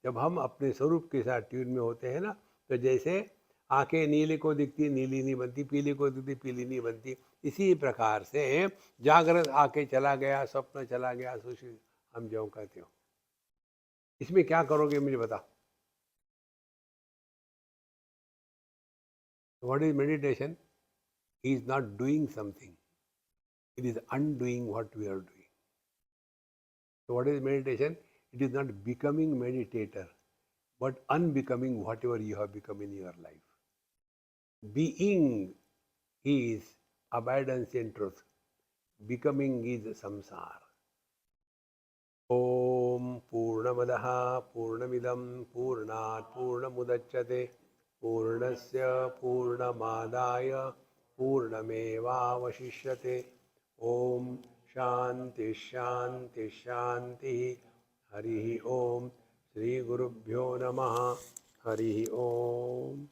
जब हम अपने स्वरूप के साथ ट्यून में होते हैं ना, तो जैसे आंखें नीले को दिखती नीली नहीं बनती, पीली को दिखती पीली नहीं बनती, इसी प्रकार से जागृत आके चला गया, स्वप्न चला गया, सुशील हम जो कहते हो। इसमें क्या करोगे मुझे बताओ। What is meditation? He is not doing something, it is undoing what we are doing. So what is meditation? It is not becoming meditator, but unbecoming whatever you have become in your life. Being is abundance in truth. Becoming is samsara. Om Purnamadaha Purnamidam Purnat Purnamudachyate Purnasya Purnamadaya पूर्णमेवावशिष्यते। ओम शांति शांति शांति। हरि ओम। श्री गुरुभ्यो नमः। हरि ओम।